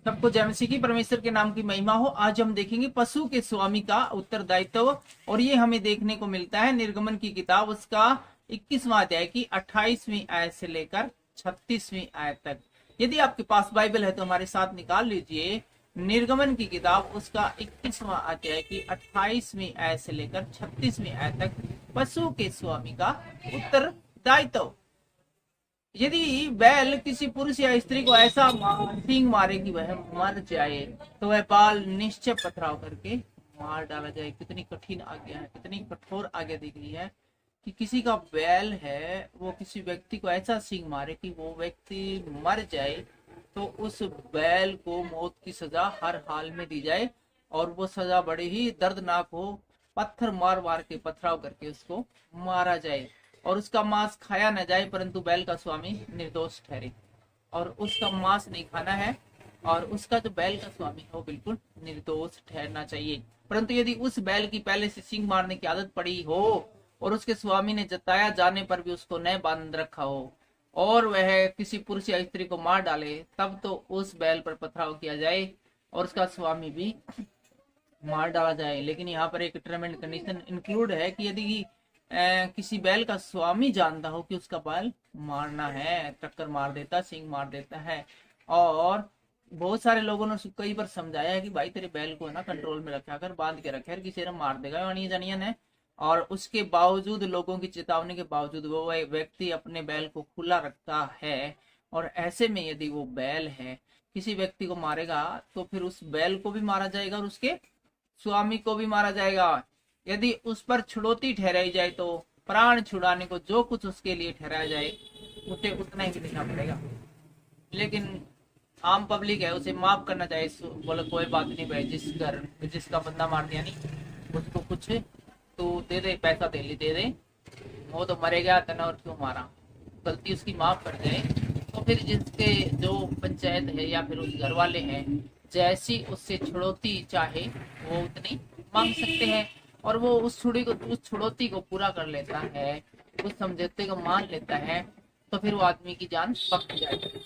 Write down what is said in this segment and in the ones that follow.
सबको जय मसीह की, परमेश्वर के नाम की महिमा हो। आज हम देखेंगे पशु के स्वामी का उत्तरदायित्व, और ये हमें देखने को मिलता है निर्गमन की किताब उसका 21वां अध्याय की 28वीं आयत से लेकर 36वीं आयत तक। यदि आपके पास बाइबल है तो हमारे साथ निकाल लीजिए निर्गमन की किताब उसका 21वां अध्याय की 28वीं आयत से लेकर 36वीं आयत तक, पशु के स्वामी का उत्तरदायित्व। यदि बैल किसी पुरुष या स्त्री को ऐसा सींग मारे कि वह मर जाए तो वह बाल निश्चय पथराव करके मार डाला जाए। कितनी कठिन आज्ञा है, कितनी कठोर आज्ञा दी गई है कि किसी का बैल है वो किसी व्यक्ति को ऐसा सींग मारे कि वो व्यक्ति मर जाए, तो उस बैल को मौत की सजा हर हाल में दी जाए, और वो सजा बड़ी ही दर्दनाक हो। पत्थर मार मार के पथराव करके उसको मारा जाए, और उसका मांस खाया न जाए, परंतु बैल का स्वामी निर्दोष ठहरे, और उसका मांस नहीं खाना है, और उसका जो बैल का स्वामी है वो बिल्कुल निर्दोष ठहरना चाहिए। परंतु यदि उस बैल की पहले से सींग मारने की आदत पड़ी हो और उसके स्वामी ने जताया जाने पर भी उसको न बांध रखा हो, और वह किसी पुरुष या स्त्री को मार डाले, तब तो उस बैल पर पथराव किया जाए और उसका स्वामी भी मार डाला जाए। लेकिन यहाँ पर एक टर्म एंड कंडीशन इंक्लूड है कि यदि किसी बैल का स्वामी जानता हो कि उसका बैल मारना है, टक्कर मार देता, सींग मार देता है, और बहुत सारे लोगों ने कई बार समझाया है कि भाई तेरे बैल को है ना कंट्रोल में रखा कर, बांध के रखे, किसी ने मार देगा अनियन है, और उसके बावजूद, लोगों की चेतावनी के बावजूद, वो व्यक्ति अपने बैल को खुला रखता है। और ऐसे में यदि वो बैल है किसी व्यक्ति को मारेगा तो फिर उस बैल को भी मारा जाएगा और उसके स्वामी को भी मारा जाएगा। यदि उस पर छुड़ौती ठहराई जाए तो प्राण छुड़ाने को जो कुछ उसके लिए ठहराया जाए उसे उतना ही देना पड़ेगा। लेकिन आम पब्लिक है, उसे माफ करना चाहिए, बोले कोई बात नहीं भाई, जिसका बंदा मार दिया नहीं उसको कुछ तो दे दे, पैसा दे दे, वो तो मरेगा तना, और क्यों मारा, गलती उसकी माफ कर दे। तो फिर जिसके जो पंचायत है या फिर उस घर वाले हैं, जैसी उससे छुड़ौती चाहे वो उतनी मांग सकते हैं, और वो उस छुड़ौती को पूरा कर लेता है, उस समझौते को मान लेता है, तो फिर वो आदमी की जान बच जाएगी।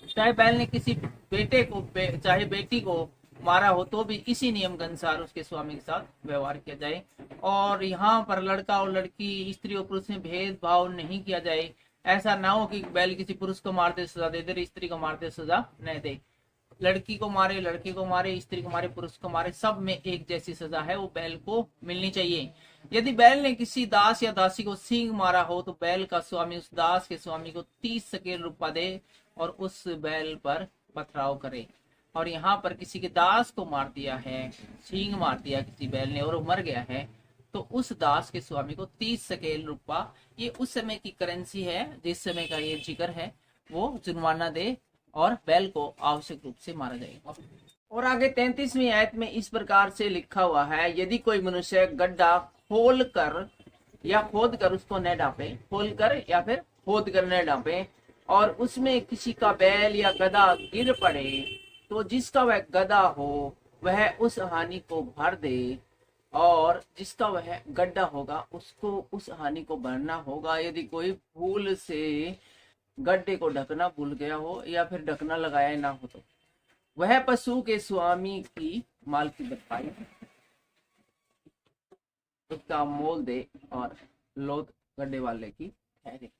चाहे बैल ने किसी बेटे को चाहे बेटी को मारा हो तो भी इसी नियम के अनुसार उसके स्वामी के साथ व्यवहार किया जाए। और यहाँ पर लड़का और लड़की, स्त्री और पुरुष में भेदभाव नहीं किया जाए। ऐसा ना हो कि बैल किसी पुरुष को मारते सजा दे दे, स्त्री को मारते सजा न दे। लड़की को मारे, लड़के को मारे, स्त्री को मारे, पुरुष को मारे, सब में एक जैसी सजा है, वो बैल को मिलनी चाहिए। यदि बैल ने किसी दास या दासी को सींग मारा हो तो बैल का स्वामी उस दास के स्वामी को 30 सकेल रुपया दे और उस बैल पर पथराव करे। और यहाँ पर किसी के दास को मार दिया है, सींग मार दिया किसी बैल ने और वो मर गया है, तो उस दास के स्वामी को 30 सकेल रुपया, ये उस समय की करेंसी है जिस समय का ये जिक्र है, वो जुर्माना दे और बैल को आवश्यक रूप से मारा जाएगा। और आगे 33वीं आयत में इस प्रकार से लिखा हुआ है, यदि कोई मनुष्य गड्ढा खोल कर या खोद कर उसको न डांपे, खोल कर या फिर खोद कर न डांपे, और उसमें किसी का बैल या गधा गिर पड़े, तो जिसका वह गधा हो वह उस हानि को भर दे, और जिसका वह गड्ढा होगा उसको उस हानि को भरना होगा। यदि कोई भूल से गड्ढे को ढकना भूल गया हो या फिर ढकना लगाया ना हो तो वह पशु के स्वामी की माल की भरपाई उसका मोल दे और लोथ गड्ढे वाले की ठहरे।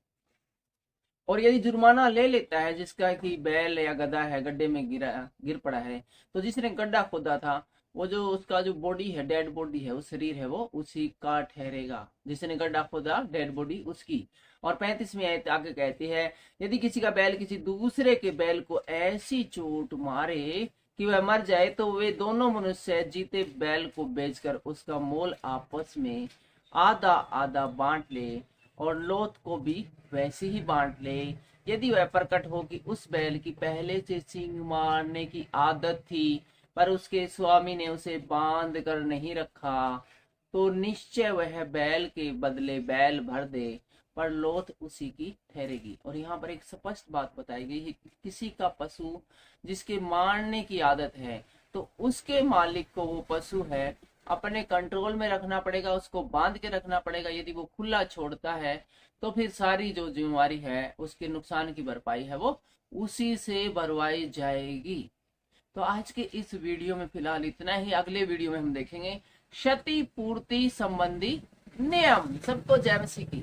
और यदि जुर्माना ले लेता है जिसका कि बैल या गधा है गड्ढे में गिर पड़ा है, तो जिसने गड्ढा खोदा था वो जो उसका जो बॉडी है, डेड बॉडी है, वो शरीर है, वो उसी का ठहरेगा, जिसने गड्ढा खोदा डेड बॉडी उसकी। और 35वीं आयत आगे कहती है, यदि किसी का बैल किसी दूसरे के बैल को ऐसी चोट मारे कि वह मर जाए, तो वे दोनों मनुष्य जीते बैल को बेचकर उसका मोल आपस में आधा आधा बांट ले, और लोथ को भी वैसे ही बांट ले। यदि वह प्रकट हो कि उस बैल की पहले से सींग मारने की आदत थी पर उसके स्वामी ने उसे बांध कर नहीं रखा, तो निश्चय वह बैल के बदले बैल भर दे, पर लोथ उसी की ठहरेगी। और यहाँ पर एक स्पष्ट बात बताई गई है कि किसी का पशु जिसके मारने की आदत है, तो उसके मालिक को वो पशु है अपने कंट्रोल में रखना पड़ेगा, उसको बांध के रखना पड़ेगा। यदि वो खुला छोड़ता है तो फिर सारी जो जिम्मेवारी है, उसके नुकसान की भरपाई है, वो उसी से भरवाई जाएगी। तो आज के इस वीडियो में फिलहाल इतना ही। अगले वीडियो में हम देखेंगे क्षतिपूर्ति संबंधी नियम। सबको जय मसीह की।